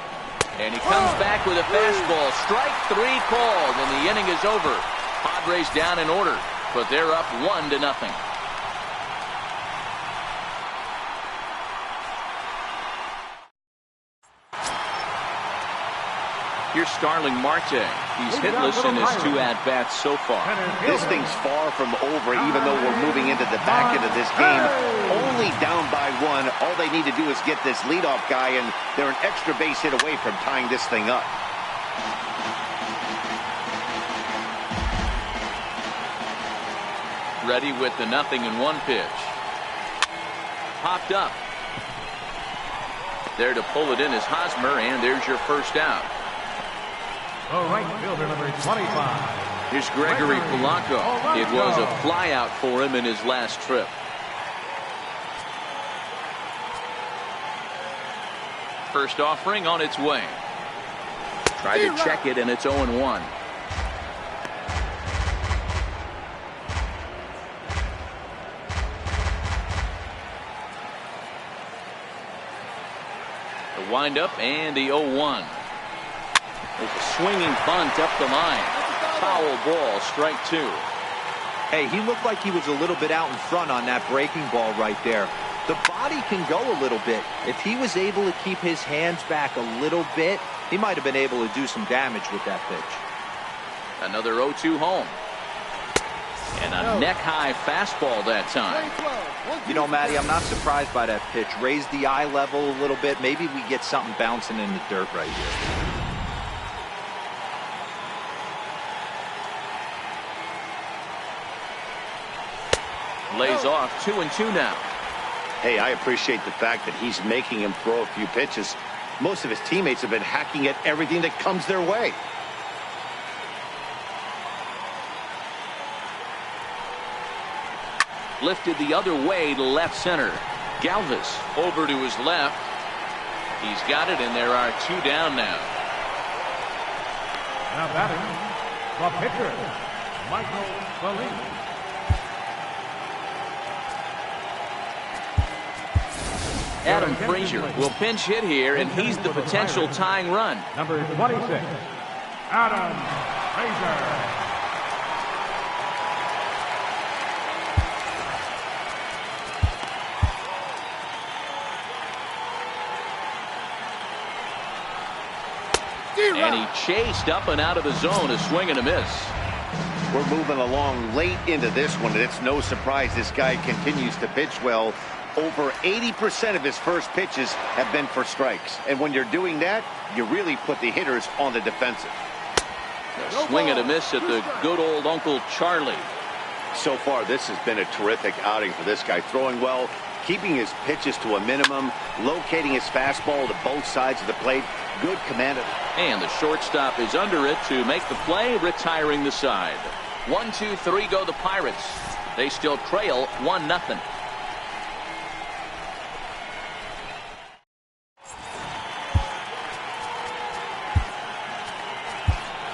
And he comes back with a fastball. Strike 3 called, and the inning is over. Padres down in order, but they're up 1-0. Here's Starling Marte. He's hitless in his 2 at-bats so far. This thing's far from over, even though we're moving into the back end of this game. Only down by 1. All they need to do is get this leadoff guy, and they're an extra base hit away from tying this thing up. Ready with the 0-1 pitch. Popped up. There to pull it in is Hosmer, and there's your first out. The right fielder, number 25. Here's Gregory Polanco. It was a flyout for him in his last trip. First offering on its way. Tried to check it, and it's 0-1. The windup and the 0-1. With a swinging bunt up the line. Foul ball, strike 2. Hey, he looked like he was a little bit out in front on that breaking ball right there. The body can go a little bit. If he was able to keep his hands back a little bit, he might have been able to do some damage with that pitch. Another 0-2 home. And a neck-high fastball that time. You know, Matty, I'm not surprised by that pitch. Raise the eye level a little bit. Maybe we get something bouncing in the dirt right here. Lays off 2-2 now. Hey, I appreciate the fact that he's making him throw a few pitches. Most of his teammates have been hacking at everything that comes their way. Lifted the other way to left center. Galvis over to his left. He's got it, and there are 2 down now. Now batting, the pitcher, Mlb18. Adam Frazier will pinch hit here, and he's the potential tying run. Number 26, Adam Frazier. And he chased up and out of the zone, a swing and a miss. We're moving along late into this one, and it's no surprise this guy continues to pitch well. Over 80% of his first pitches have been for strikes. And when you're doing that, you really put the hitters on the defensive. A swing and a miss at the good old Uncle Charlie. So far, this has been a terrific outing for this guy. Throwing well, keeping his pitches to a minimum, locating his fastball to both sides of the plate. Good command of. And the shortstop is under it to make the play, retiring the side. 1, 2, 3 go the Pirates. They still trail 1-0.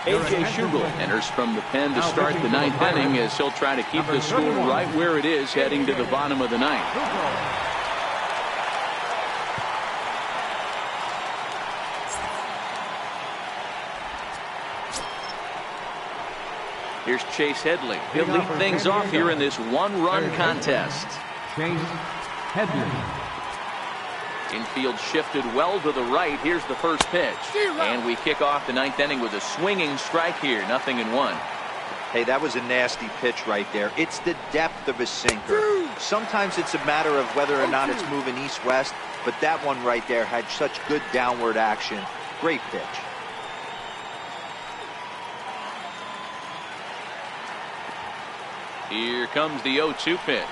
A.J. Schugel enters from the pen to start the 9th inning as he'll try to keep the score right where it is heading to the bottom of the 9th. Here's Chase Headley. He'll lead things off here in this 1-run contest. Chase Headley. Infield shifted well to the right. Here's the first pitch. And we kick off the 9th inning with a swinging strike here. 0-1. Hey, that was a nasty pitch right there. It's the depth of his sinker. Sometimes it's a matter of whether or not it's moving east-west, but that one right there had such good downward action. Great pitch. Here comes the 0-2 pitch.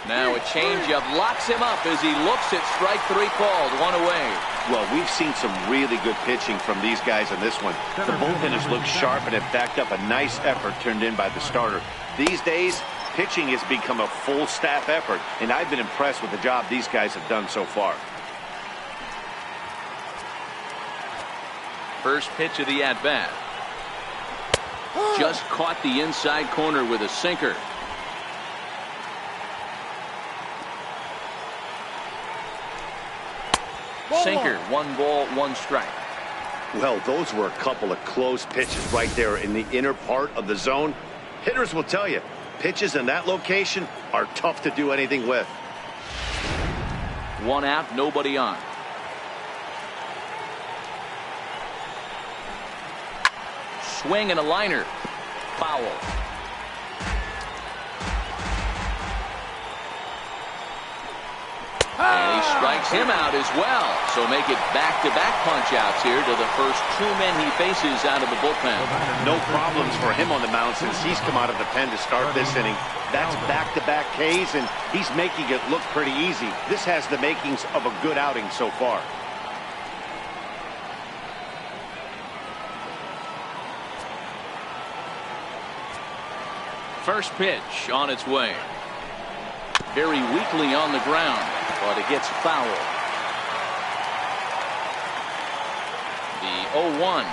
Now a changeup locks him up as he looks at strike 3 called. 1 away. Well, we've seen some really good pitching from these guys in this one. The bullpenners look sharp and have backed up a nice effort turned in by the starter. These days, pitching has become a full staff effort, and I've been impressed with the job these guys have done so far. First pitch of the at-bat. Just caught the inside corner with a sinker. Sinker, 1 ball, 1 strike. Well, those were a couple of close pitches right there in the inner part of the zone. Hitters will tell you, pitches in that location are tough to do anything with. 1 out, nobody on. Swing and a liner. Foul. And he strikes him out as well. So make it back-to-back punch-outs here to the first 2 men he faces out of the bullpen. No problems for him on the mound since he's come out of the pen to start this inning. That's back-to-back Ks, and he's making it look pretty easy. This has the makings of a good outing so far. First pitch on its way. Very weakly on the ground, but it gets foul. The 0-1.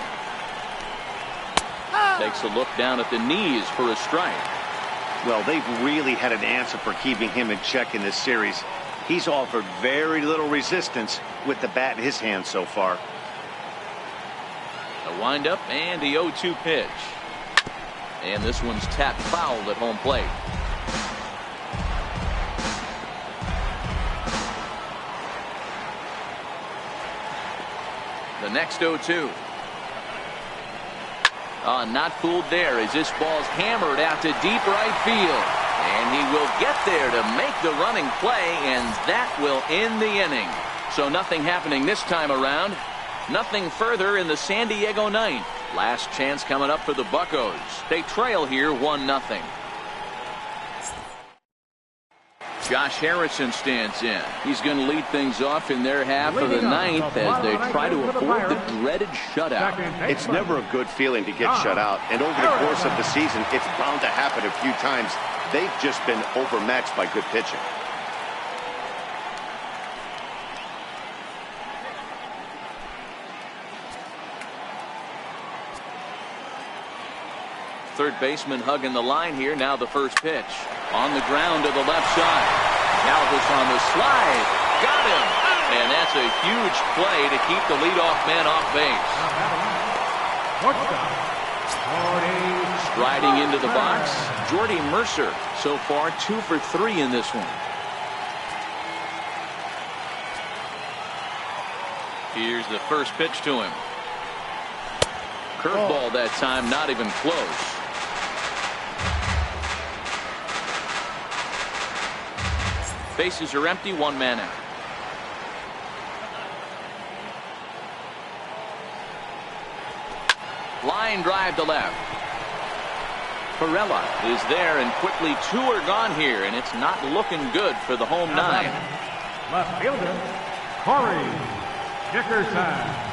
Takes a look down at the knees for a strike. Well, they've really had an answer for keeping him in check in this series. He's offered very little resistance with the bat in his hand so far. A windup and the 0-2 pitch. And this one's tapped foul at home plate. The next 0-2. Not fooled there as this ball's hammered out to deep right field. And he will get there to make the running play, and that will end the inning. So nothing happening this time around. Nothing further in the San Diego ninth. Last chance coming up for the Buccos. They trail here 1-0. Josh Harrison stands in. He's going to lead things off in their half of the ninth as they try to avoid the dreaded shutout. It's never a good feeling to get shut out, and over the course of the season, it's bound to happen a few times. They've just been overmatched by good pitching. Third baseman hugging the line here. Now the first pitch. On the ground to the left side. Galvis on the slide. Got him. And that's a huge play to keep the leadoff man off base. Striding into the box, Jordy Mercer. So far 2 for 3 in this one. Here's the first pitch to him. Curveball that time, not even close. Bases are empty, 1 man out. Line drive to left. Perella is there, and quickly 2 are gone here, and it's not looking good for the home 9. Left fielder, Corey Dickerson.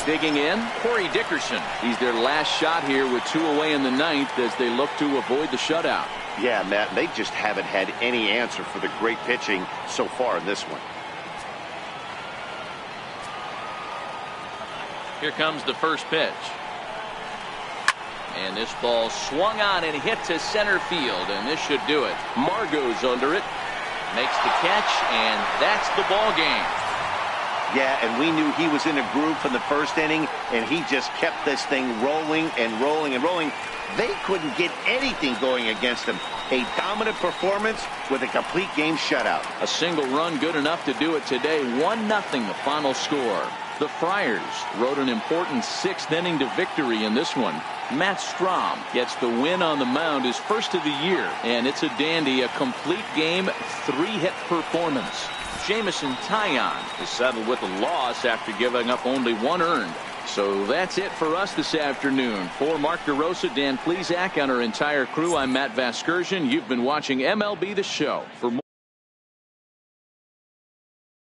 Digging in, Corey Dickerson. He's their last shot here with 2 away in the ninth as they look to avoid the shutout. Yeah, Matt, they just haven't had any answer for the great pitching so far in this one. Here comes the first pitch. And this ball swung on and hit to center field, and this should do it. Margot's under it. Makes the catch, and that's the ball game. Yeah, and we knew he was in a groove from the first inning, and he just kept this thing rolling and rolling and rolling. They couldn't get anything going against him. A dominant performance with a complete game shutout. A single run good enough to do it today. 1-0 the final score. The Friars rode an important 6th inning to victory in this one. Matt Strom gets the win on the mound, his first of the year, and it's a dandy, a complete game, 3-hit performance. Jamison Taillon is settled with a loss after giving up only 1 earned. So that's it for us this afternoon. For Mark DeRosa, Dan Plesac, and our entire crew, I'm Matt Vasgersian. You've been watching MLB The Show. For more